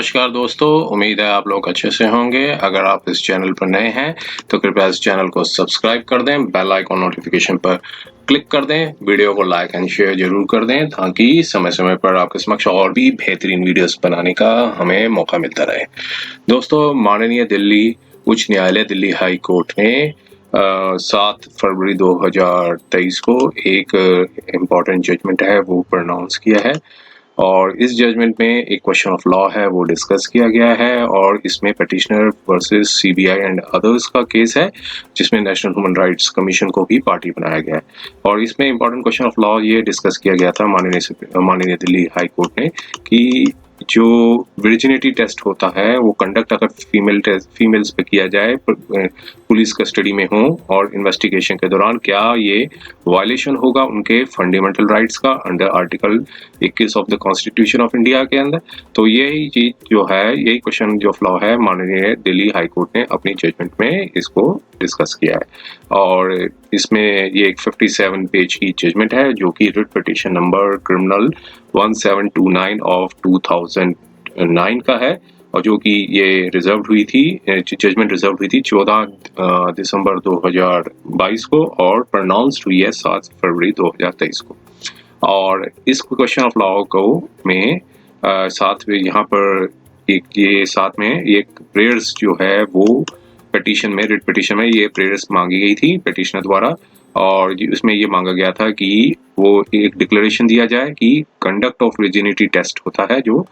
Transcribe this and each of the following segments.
नमस्कार दोस्तों, उम्मीद है आप लोग अच्छे से होंगे। अगर आप इस चैनल पर नए हैं तो कृपया इस चैनल को सब्सक्राइब कर दें, बेल आइकन नोटिफिकेशन पर क्लिक कर दें, वीडियो को लाइक एंड शेयर जरूर कर दें ताकि समय-समय पर आपके समक्ष और भी बेहतरीन वीडियोस बनाने का हमें मौका मिलता रहे। दोस्तों, माननीय दिल्ली उच्च न्यायालय दिल्ली हाई कोर्ट ने 7 फरवरी 2023 को एक इम्पोर्टेंट जजमेंट है वो प्रोनाउंस किया है और इस जजमेंट में एक क्वेश्चन ऑफ लॉ है वो डिस्कस किया गया है और इसमें petitioner versus CBI and others का केस है जिसमें नेशनल ह्यूमन राइट्स कमीशन को भी पार्टी बनाया गया है और इसमें इम्पोर्टेंट क्वेश्चन ऑफ लॉ ये डिस्कस किया गया था माननीय दिल्ली हाई कोर्ट ने कि जो वर्जिनिटी टेस्ट होता है वो कंडक्ट अगर फीमेल्स पे किया जाए पुलिस कस्टडी में हो और इन्वेस्टिगेशन के दौरान क्या ये वायलेशन होगा उनके फंडामेंटल राइट्स का under article 21 of the constitution of India के अंदर। तो यही चीज जो है, यही क्वेश्चन जो फ्लॉ है माननीय दिल्ली हाई कोर्ट ने अपनी जजमेंट में इसको डिस्कस किया है और इसमें ये एक 57 पेज की जजमेंट है जो कि writ petition number criminal 1729 of 2009 का है और जो कि ये रिजर्व हुई थी, जजमेंट रिजर्व हुई थी 14 दिसंबर 2022 को और प्रोनाउंस्ड हुई है 7 फरवरी 2023 को। और इस क्वेश्चन ऑफ लॉ को में साथ में यहाँ पर साथ में ये प्रेयर्स जो है वो पिटीशन में, रिट पिटीशन में ये प्रेयर्स मांगी गई थी पिटीशनर द्वारा और उसमें ये मांगा गया था कि वो एक डिक्लेरेशन दिया जाए कि कंडक्ट ऑफ वर्जिनिटी टेस्ट होता है जो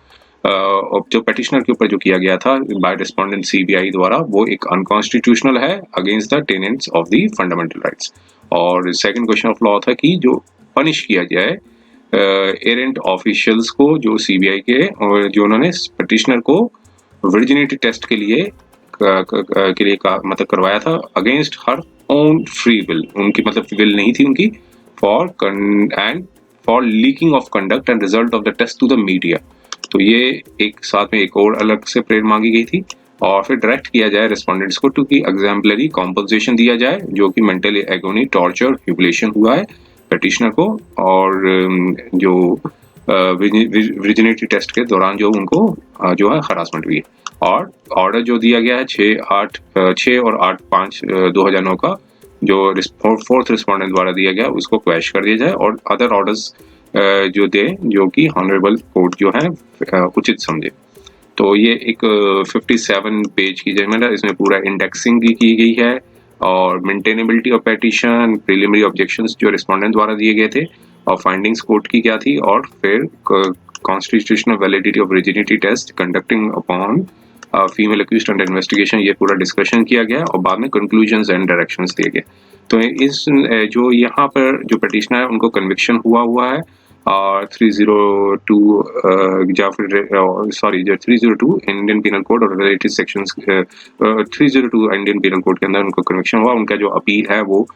पिटिशनर के ऊपर जो किया गया था बाय रिस्पोंडेंट सीबीआई द्वारा वो एक अनकॉन्स्टिट्यूशनल है against the tenants of the fundamental rights. और सेकंड क्वेश्चन ऑफ लॉ था कि जो पनिश किया जाए एरेंट ऑफिशियल्स को जो सीबीआई के और जो उन्होंने पिटिशनर को वर्जिनिटी टेस्ट के लिए मतलब करवाया था against her own free will, उनकी मतलब विल नहीं थी उनकी, for leaking of conduct and result of the test to the media. तो ये एक साथ में एक और अलग से प्रेयर मांगी गई थी और फिर डायरेक्ट किया जाए रेस्पोंडेंट्स को टू की एग्जाम्पलरी कॉम्पनसेशन दिया जाए जो कि मेंटल एगोनी, टॉर्चर, ह्यूमिलिएशन हुआ है पिटिशनर को और जो वर्जिनिटी टेस्ट के दौरान जो उनको जो है हरासमेंट हुई है। और ऑर्डर जो दिया गया है 6 और 8/5/2009 का जो फोर्थ रिस्पोंडेंट द्वारा दिया गया उसको क्वैश कर दिया जाए और अदर ऑर्डर्स जो दे जो कि ऑनरेबल कोर्ट जो है उचित समझे। तो ये एक 57 पेज की जजमेंट है, इसमें पूरा इंडेक्सिंग भी की गई है और maintainability of petition, preliminary objections जो रिस्पोंडेंट द्वारा दिए गए थे और फाइंडिंग्स कोर्ट की क्या थी और फिर constitutional validity of virginity test conducting upon female accused under investigation, ये पूरा डिस्कशन किया गया और बाद में कंक्लूजन्स एंड डायरेक्शंस दिए गए। तो इस जो यहाँ पर जो पिटिशनर है उनको कन्विक्शन हुआ है 302 जो 302 इंडियन पीनल कोड और related sections 302 Indian penal code के अंदर उनको कन्विक्शन हुआ। उनका जो अपील है वो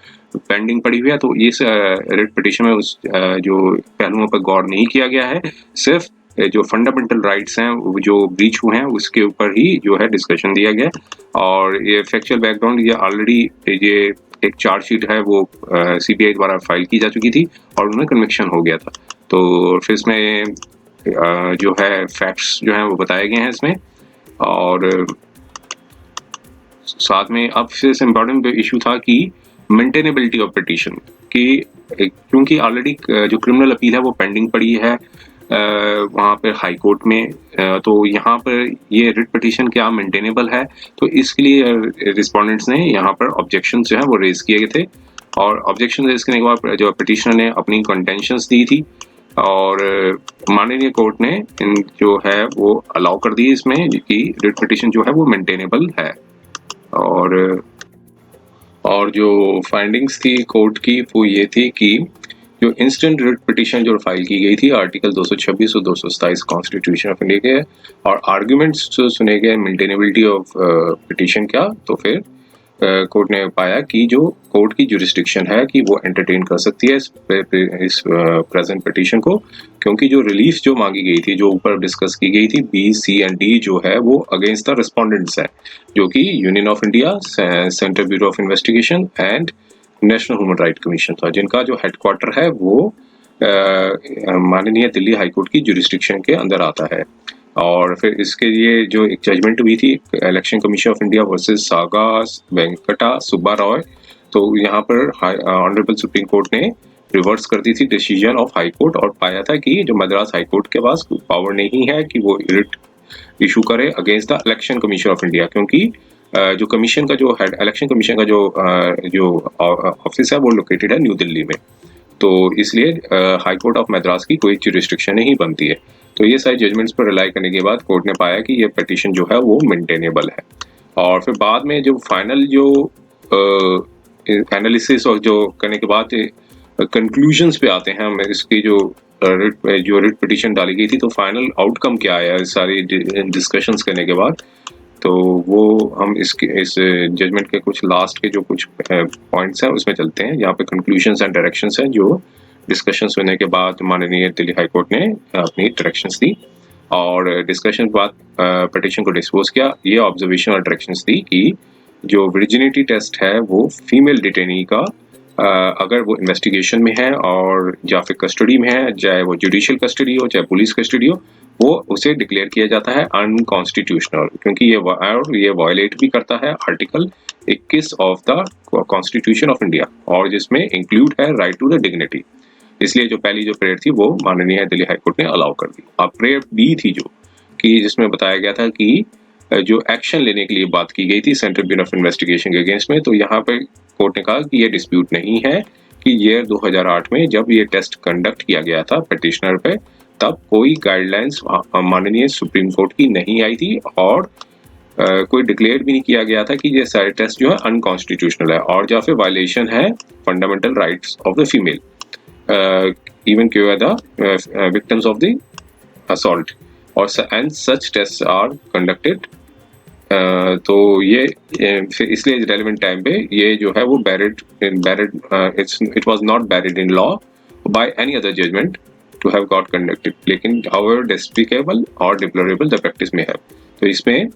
पेंडिंग पड़ी हुई है। तो इस रिट पिटिशन में उस जो पहलुओं पर गौर नहीं किया गया है, सिर्फ जो फंडामेंटल राइट्स हैं जो ब्रीच हुए हैं उसके ऊपर ही जो है डिस्कशन दिया गया और ये फैक्चुअल बैकग्राउंड ये ऑलरेडी ये एक चार्जशीट है वो सीबीआई द्वारा फाइल की जा चुकी थी और उन्हें कन्विक्शन हो गया था। तो फिर इसमें जो है फैक्ट्स जो हैं वो बताए गए हैं इसमें और साथ में अब से इम्पोर्टेंट इशू था कि मेंटेनेबिलिटी ऑफ पिटीशन की, क्योंकि ऑलरेडी जो क्रिमिनल अपील है वो पेंडिंग पड़ी है वहाँ पर हाई कोर्ट में, तो यहाँ पर ये रिट पिटीशन क्या मेंटेनेबल है, तो इसके लिए रिस्पोंडेंट्स ने यहाँ पर ऑब्जेक्शन जो है वो रेज किए गए थे और ऑब्जेक्शन रेज करने के बाद जो पिटीशनर ने अपनी कंटेंशंस दी थी और माननीय कोर्ट ने जो है वो अलाउ कर दी इसमें कि रिट पिटीशन जो है वो मेंटेनेबल है। और जो फाइंडिंग्स थी कोर्ट की वो ये थी कि जो इंस्टेंट रिट पिटीशन जो फाइल की गई थी आर्टिकल 226 और 227 कॉन्स्टिट्यूशन ऑफ इंडिया के और आर्गुमेंट्स जो सुने गए मेंटेनेबिलिटी ऑफ पिटीशन क्या, तो फिर कोर्ट ने पाया कि जो कोर्ट की जुरिस्डिक्शन है कि वो एंटरटेन कर सकती है इस प्रेजेंट पिटीशन को, क्योंकि जो रिलीफ जो मांगी गई थी जो ऊपर डिस्कस की गई थी बी, सी एंड डी जो है वो अगेंस्ट द रिस्पोंडेंट्स है जो कि union of India, central bureau of investigation and national human right commission था, जिनका जो हेडक्वार्टर है वो माननीय दिल्ली हाईकोर्ट की जुरिस्डिक्शन के अंदर आता है। और फिर इसके लिए जो एक जजमेंट हुई थी election commission of India versus saga Venkata Subba Roy, तो यहाँ पर ऑनरेबल सुप्रीम कोर्ट ने रिवर्स कर दी थी डिसीजन ऑफ हाई कोर्ट और पाया था कि जो मद्रास हाई कोर्ट के पास पावर नहीं है कि वो रिट इशू करे against the election commission of India, क्योंकि जो कमीशन का जो हेड इलेक्शन कमीशन का जो ऑफिस है वो लोकेटेड है न्यू दिल्ली में, तो इसलिए हाई कोर्ट ऑफ मद्रास की कोई रिस्ट्रिक्शन नहीं बनती है। तो ये सारे जजमेंट्स पर रिलाई करने के बाद कोर्ट ने पाया कि ये पिटीशन जो है वो मेंटेनेबल है। और फिर बाद में जो फाइनल जो एनालिसिस और जो करने के बाद कंक्लूजन्स पे आते हैं हम इसकी जो रिट पिटीशन डाली गई थी, तो फाइनल आउटकम क्या आया इस सारी डिस्कशंस करने के बाद, तो वो हम इस जजमेंट के कुछ लास्ट के जो कुछ पॉइंट्स हैं उसमें चलते हैं। यहाँ पे कंक्लूजन्स एंड डायरेक्शंस हैं जो डिस्कशंस होने के बाद माननीय दिल्ली हाई कोर्ट ने अपनी डायरेक्शंस दी और डिस्कशन के बाद पिटीशन को डिस्पोज किया। ये ऑब्जर्वेशन और डायरेक्शंस दी कि जो वर्जिनिटी टेस्ट है वो फीमेल डिटेनी का अगर वो इन्वेस्टिगेशन में है और या फिर कस्टडी में है, चाहे वो जुडिशियल कस्टडी हो चाहे पुलिस कस्टडी हो, वो उसे डिक्लेयर किया जाता है अनकॉन्स्टिट्यूशनल, क्योंकि ये वायलेट भी करता है article 21 of the constitution of India और जिसमें इंक्लूड है राइट टू द डिग्निटी। इसलिए जो पहली जो प्रेयर थी वो माननीय दिल्ली हाईकोर्ट ने अलाउ कर दी। अब प्रेयर बी थी जो कि जिसमें बताया गया था कि जो एक्शन लेने के लिए बात की गई थी सेंट्रल ब्यूरो ऑफ इन्वेस्टिगेशन के अगेंस्ट में, तो यहाँ पे कोर्ट ने कहा कि ये डिस्प्यूट नहीं है कि ईयर 2008 में जब ये टेस्ट कंडक्ट किया गया था पिटिशनर पे, तब कोई गाइडलाइंस माननीय सुप्रीम कोर्ट की नहीं आई थी और कोई डिक्लेयर भी नहीं किया गया था कि ये सारे टेस्ट जो है अनकॉन्स्टिट्यूशनल है और या फिर वायलेशन है fundamental rights of the female even were the victims of the assault और and such tests are conducted। तो ये फिर इसलिए रेलेवेंट टाइम पे ये जो है वो it was not buried in law by any other judgment to have got conducted, लेकिन however despicable और deplorable the practice may have। तो इसमें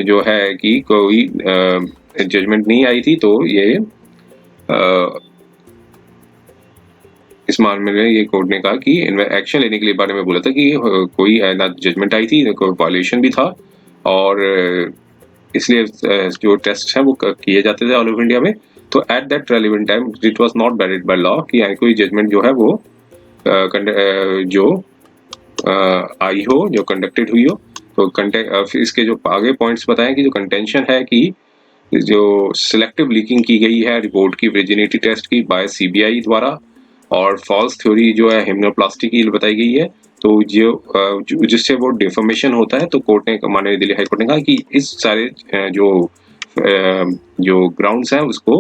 जो है कि कोई जजमेंट नहीं आई थी, तो ये इस मामले में ये कोर्ट ने कहा कि एक्शन लेने के लिए बारे में बोला था कि कोई ना जजमेंट आई थी, कोई वायलेशन भी था और इसलिए जो टेस्ट हैं वो किए जाते थे ऑल ओवर इंडिया में। तो at that relevant time it was not buried by law कि कोई जजमेंट जो है वो जो आई हो, जो कंडक्टेड हुई हो। तो इसके जो आगे पॉइंट्स बताएं कि जो कंटेंशन है कि जो सिलेक्टिव लीकिंग की गई है रिपोर्ट की वर्जिनिटी टेस्ट की बाय सीबीआई द्वारा और फॉल्स थ्योरी जो है हिम्नोप्लास्टी की बताई गई है, तो जो जिससे वो डिफॉर्मेशन होता है, तो कोर्ट ने माननीय दिल्ली हाई कोर्ट ने कहा कि इस सारे जो ग्राउंड्स हैं उसको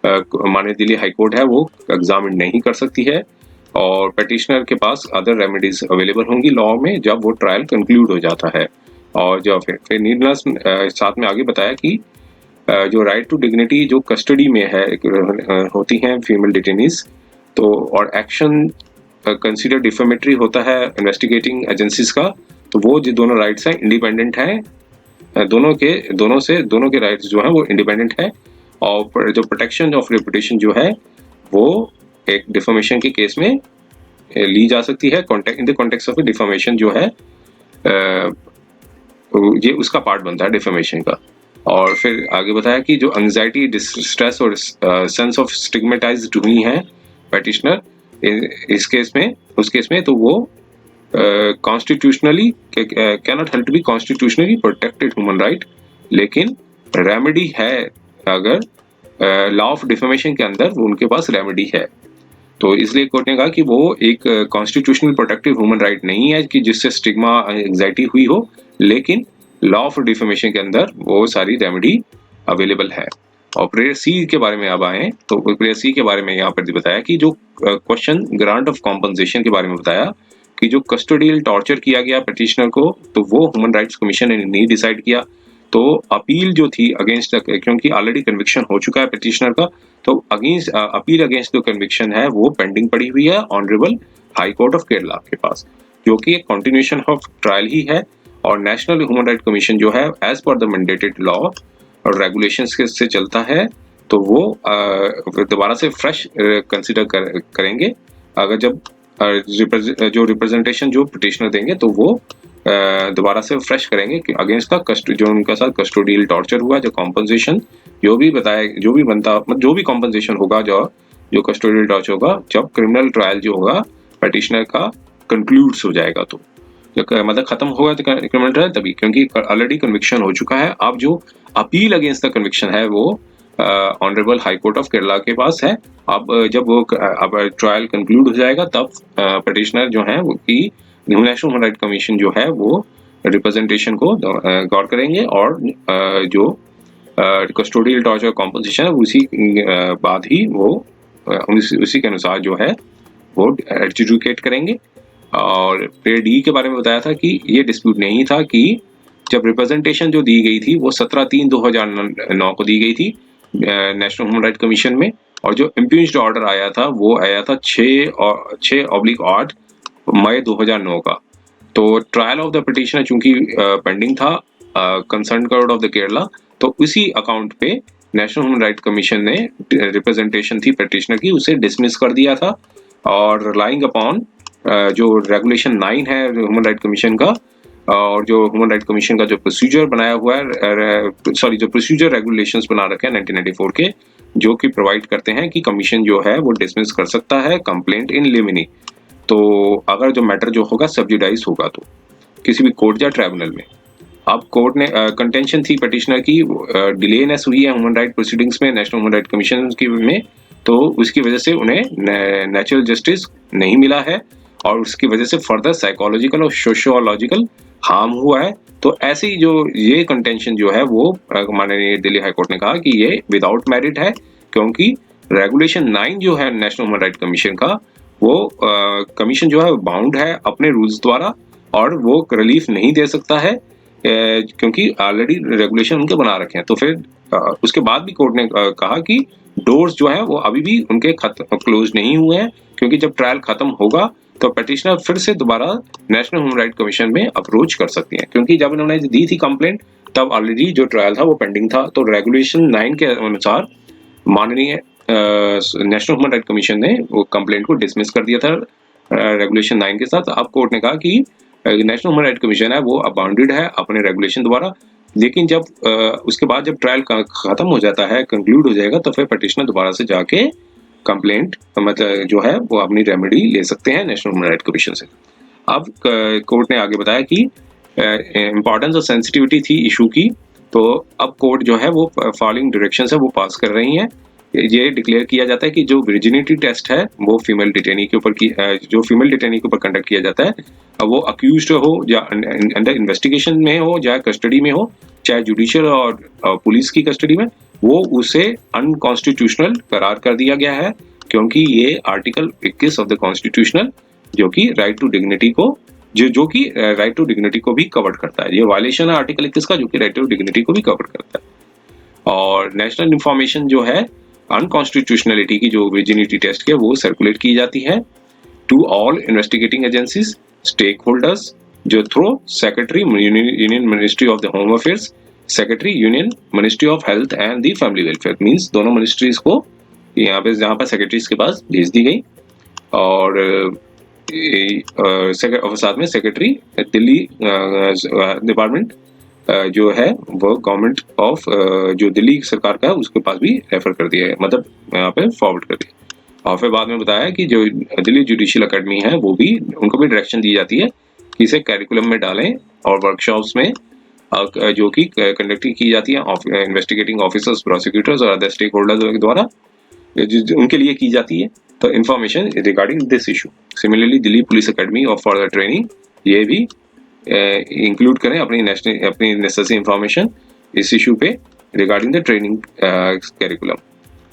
माननीय दिल्ली हाई कोर्ट है वो एग्जामिन नहीं कर सकती है और पिटिशनर के पास अदर रेमेडीज अवेलेबल होंगी लॉ में जब वो ट्रायल कंक्लूड हो जाता है। और जो फिर नीडलेस साथ में आगे बताया कि जो राइट टू डिग्निटी जो कस्टडी में है होती हैं फीमेल डिटेनीज, तो और एक्शन कंसीडर डिफेमेटरी होता है इन्वेस्टिगेटिंग एजेंसीज का, तो वो जो दोनों राइट्स हैं इंडिपेंडेंट हैं, दोनों के राइट्स जो हैं वो इंडिपेंडेंट है और जो प्रोटेक्शन ऑफ रेपुटेशन जो है वो एक डिफेमेशन के केस में ली जा सकती है in the context of defamation जो है ये उसका पार्ट बनता है डिफेमेशन का। और फिर आगे बताया कि जो एंजाइटी डिस्ट्रेस और सेंस ऑफ स्टिग्मेटाइज्ड हुई हैं पिटिशनर इस केस में उस केस में, तो वो constitutionally cannot help to be constitutionally protected human right, लेकिन रेमेडी है अगर लॉ ऑफ डिफेमेशन के अंदर उनके पास रेमेडी है। तो इसलिए कोर्ट ने कहा कि वो एक कॉन्स्टिट्यूशनल प्रोटेक्टिव ह्यूमन राइट नहीं है कि जिससे स्टिग्मा एंजाइटी हुई हो, लेकिन लॉ ऑफ डिफेमेशन के अंदर वो सारी रेमेडी अवेलेबल है। और प्रेयर सी के बारे में अब आए, तो प्रेयर सी के बारे में यहाँ पर बताया कि जो क्वेश्चन ग्रांट ऑफ कॉम्पनसेशन के बारे में बताया कि जो कस्टोडियल टॉर्चर किया गया पिटिशनर को, तो वो ह्यूमन राइट्स कमीशन ने नहीं डिसाइड किया। तो अपील जो थी अगेंस्ट, क्योंकि ऑलरेडी कन्विक्शन हो चुका है पिटिशनर का, तो अगेंस्ट अपील अगेंस्ट जो कन्विक्शन है वो पेंडिंग पड़ी हुई है honourable high court of Kerala के पास, जो कि एक कंटिन्यूएशन ऑफ ट्रायल ही है। और नेशनल ह्यूमन राइट कमीशन जो है as per the mandated law और रेगुलेशंस के से चलता है, तो वो दोबारा से फ्रेश कंसिडर करेंगे अगर जब जो रिप्रेजेंटेशन जो पिटिशनर देंगे, तो वो दोबारा से फ्रेश करेंगे कि अगेंस्ट का जो उनके साथ कस्टोडियल टॉर्चर हुआ, जो कॉम्पनसेशन जो भी कॉम्पनसेशन होगा, जो कस्टोडियल टॉर्चर होगा, जब क्रिमिनल ट्रायल जो होगा पेटिशनर का कंक्लूड्स हो जाएगा, तो मतलब खत्म होगा तो क्रिमिनल ट्रायल तभी, क्योंकि ऑलरेडी कन्विक्शन हो चुका है। अब जो अपील अगेंस्ट द कन्विक्शन है वो honourable high court of Kerala के पास है। अब जब वो ट्रायल कंक्लूड हो जाएगा तब पिटिशनर जो है वो की नेशनल ह्यूमन राइट कमीशन जो है वो रिप्रेजेंटेशन को गौर करेंगे और जो कस्टोडियल टॉर्चर कॉम्पनसेशन है उसी बाद ही वो उसी के अनुसार जो है वो एडजुडिकेट करेंगे। और पेयर डी के बारे में बताया था कि ये डिस्प्यूट नहीं था कि जब रिप्रेजेंटेशन जो दी गई थी वो 17/3/2009 को दी गई थी नेशनल ह्यूमन राइट कमीशन में, और जो इम्पीच्ड ऑर्डर आया था वो आया था 6/8 मई 2009 का। तो ट्रायल ऑफ द पिटिशनर चूंकि पेंडिंग था concern court of the Kerala, तो उसी अकाउंट पे नेशनल ह्यूमन राइट कमीशन ने रिप्रेजेंटेशन थी पिटिशनर की उसे डिसमिस कर दिया था। और रिलाइंग अपॉन जो रेगुलेशन 9 है ह्यूमन राइट कमीशन का, और जो ह्यूमन राइट कमीशन का जो प्रोसीजर बनाया हुआ है, जो प्रोसीजर रेगुलेशंस बना रखे हैं 1994 के, जो कि प्रोवाइड करते हैं कि कमीशन जो है वो डिसमिस कर सकता है कंप्लेंट इन लिमिनी। तो अगर जो मैटर जो होगा सब्जुडाइज होगा तो किसी भी कोर्ट या ट्राइब्यूनल में। अब कोर्ट ने कंटेंशन थी पिटिशनर की डिलेनेस हुई है ह्यूमन राइट प्रोसीडिंग्स में नेशनल ह्यूमन राइट कमीशन की में, तो उसकी वजह से उन्हें नेचुरल जस्टिस नहीं मिला है और उसकी वजह से फर्दर साइकोलॉजिकल और सोशियोलॉजिकल हार्म हुआ है। तो ऐसे ही जो ये कंटेंशन जो है वो माननीय दिल्ली हाई कोर्ट ने कहा कि ये विदाउट मेरिट है, क्योंकि रेगुलेशन 9 जो है नेशनल ह्यूमन राइट कमीशन का, वो कमीशन जो है बाउंड है अपने रूल्स द्वारा और वो रिलीफ नहीं दे सकता है क्योंकि ऑलरेडी रेगुलेशन उनके बना रखे हैं। तो फिर उसके बाद भी कोर्ट ने कहा कि डोर्स जो है वो अभी भी उनके क्लोज नहीं हुए हैं, क्योंकि जब ट्रायल खत्म होगा तो पिटिशनर फिर से दोबारा नेशनल ह्यूमन राइट कमीशन में अप्रोच कर सकती हैं, क्योंकि जब इन्होंने दी थी कंप्लेंट तब ऑलरेडी जो ट्रायल था वो पेंडिंग था। तो रेगुलेशन 9 के अनुसार माननीय नेशनल ह्यूमन राइट कमीशन ने वो कंप्लेंट को डिसमिस कर दिया था रेगुलेशन 9 के साथ। अब कोर्ट ने कहा कि नेशनल ह्यूमन राइट कमीशन है वो अबाउंडेड है अपने रेगुलेशन द्वारा, लेकिन जब उसके बाद जब ट्रायल खत्म हो जाता है, कंक्लूड हो जाएगा, तो फिर पिटिशनर दोबारा से जाके कंप्लेंट मतलब जो है वो अपनी रेमेडी ले सकते हैं नेशनल ह्यूमन राइट कमीशन से। अब कोर्ट ने आगे बताया कि इम्पोर्टेंस और सेंसिटिविटी थी इशू की, तो अब कोर्ट जो है वो फॉलोइंग डायरेक्शन है वो पास कर रही हैं। ये डिक्लेयर किया जाता है कि जो वर्जिनिटी टेस्ट है वो फीमेल डिटेनी के ऊपर जो फीमेल डिटेनी के ऊपर कंडक्ट किया जाता है, वो अक्यूज्ड हो या अंडर इन्वेस्टिगेशन में हो या कस्टडी में हो, चाहे जुडिशियल और पुलिस की कस्टडी में, वो उसे अनकॉन्स्टिट्यूशनल करार कर दिया गया है, क्योंकि ये आर्टिकल 21 ऑफ द कॉन्स्टिट्यूशनल जो कि राइट टू डिग्निटी को जो कि राइट टू डिग्निटी को भी कवर करता है। ये वायलेशन है आर्टिकल 21 का, जो कि राइट टू डिग्निटी को भी कवर करता है। और नेशनल इंफॉर्मेशन जो है अनकॉन्स्टिट्यूशनलिटी की जो वर्जिनिटी टेस्ट की वो सर्कुलेट की जाती है to all investigating agencies stakeholders, जो through secretary union ministry of the home affairs, secretary union ministry of health and the family welfare, means दोनों मिनिस्ट्रीज को यहाँ पे जहाँ पर सेक्रेटरीज के पास भेज दी गई। और साथ में सेक्रेटरी दिल्ली डिपार्टमेंट जो है वो गवर्नमेंट ऑफ जो दिल्ली सरकार का है उसके पास भी रेफर कर दिया है, मतलब यहाँ पे फॉरवर्ड कर दिया। और फिर बाद में बताया कि जो दिल्ली जुडिशियल अकेडमी है वो भी उनको भी डायरेक्शन दी जाती है कि इसे कैरिकुलम में डालें और वर्कशॉप्स में जो कि कंडक्ट की जाती है इन्वेस्टिगेटिंग ऑफिसर्स, प्रोसिक्यूटर्स और अदर स्टेक होल्डर्स द्वारा उनके लिए की जाती है। तो information regarding this issue similarly Delhi police academy और फॉर द ट्रेनिंग ये भी इंक्लूड करें अपनी नेसेसरी इंफॉर्मेशन इस इशू पे रिगार्डिंग द ट्रेनिंग कैरिकुलम।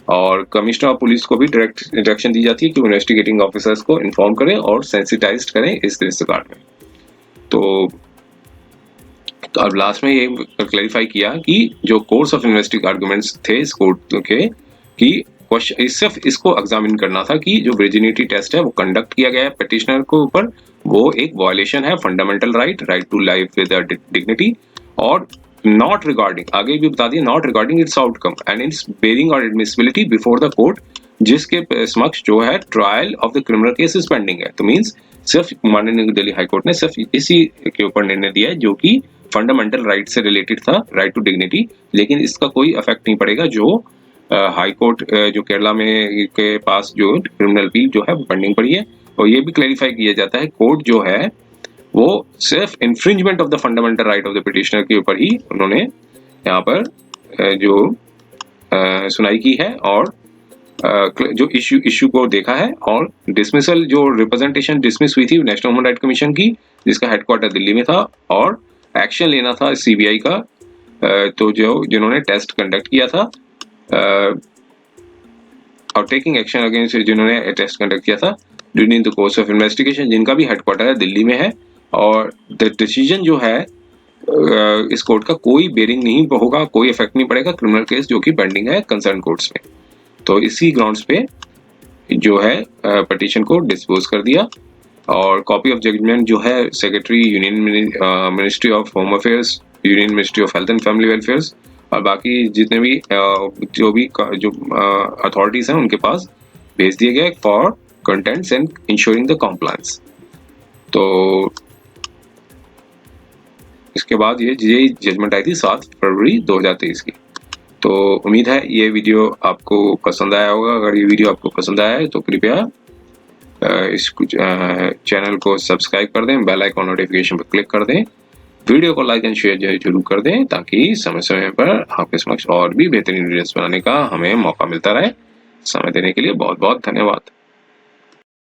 और कमिश्नर ऑफ पुलिस को भी डायरेक्शन दी जाती है कि इन्वेस्टिगेटिंग ऑफिसर्स को इन्फॉर्म करें और सेंसिटाइज करें इस रिगार्ड में। तो अब लास्ट में ये क्लैरिफाई किया कि जो कोर्स ऑफ इन्वेस्टिगेटिव आर्गुमेंट्स थे इस कोर्ट के कि सिर्फ इसको एग्जामिन करना था कि जो वर्जिनिटी टेस्ट है वो कंडक्ट किया गया है पिटिशनर के ऊपर, वो एक वायलेशन है fundamental right to life with dignity, और नॉट रिगार्डिंग, आगे भी बता दिया, not regarding its outcome and its bearing और एडमिसिबिलिटी बिफोर द कोर्ट जिसके समक्ष जो है trial of the criminal case is pending है। तो मींस सिर्फ माननीय दिल्ली हाई कोर्ट ने सिर्फ इसी के ऊपर निर्णय दिया है जो कि फंडामेंटल राइट से रिलेटेड था, राइट टू डिग्निटी, लेकिन इसका कोई इफेक्ट नहीं पड़ेगा जो हाई कोर्ट जो केरला में के पास जो क्रिमिनल अपील जो है वो पेंडिंग पड़ी है। और ये भी क्लैरिफाई किया जाता है कोर्ट जो है वो सिर्फ infringement of the fundamental right of the petitioner के ऊपर ही उन्होंने यहाँ पर जो सुनाई की है और जो इश्यू को देखा है। और डिसमिसल जो रिप्रेजेंटेशन डिसमिस हुई थी नेशनल ह्यूमन राइट कमीशन की, जिसका हेडक्वार्टर दिल्ली में था, और एक्शन लेना था सीबीआई का, तो जिन्होंने टेस्ट कंडक्ट किया था और टेकिंग एक्शन अगेंस्ट जिन्होंने टेस्ट कंडक्ट किया था during the course of investigation, जिनका भी हेडक्वार्टर है दिल्ली में है। और द डिसीजन जो है इस कोर्ट का कोई बेरिंग नहीं होगा, कोई इफेक्ट नहीं पड़ेगा क्रिमिनल केस जो कि पेंडिंग है कंसर्न कोर्ट्स में। तो इसी ग्राउंड्स पे जो है पिटीशन को डिस्पोज कर दिया। और कॉपी ऑफ जजमेंट जो है secretary union ministry of home affairs, union ministry of health and family welfares और बाकी जितने भी जो अथॉरिटीज हैं उनके पास भेज दिए गए for contents and ensuring the compliance. तो इसके बाद ये जजमेंट आई थी 7 फरवरी 2023 की। तो उम्मीद है ये वीडियो आपको पसंद आया होगा। अगर ये वीडियो आपको पसंद आया है तो कृपया इस चैनल को सब्सक्राइब कर दें, बेल आइकॉन नोटिफिकेशन पर क्लिक कर दें, वीडियो को लाइक एंड शेयर जरूर कर दें ताकि समय समय पर आपके समक्ष और भी बेहतरीन वीडियोस बनाने का हमें मौका मिलता रहे। समय देने के लिए बहुत बहुत धन्यवाद।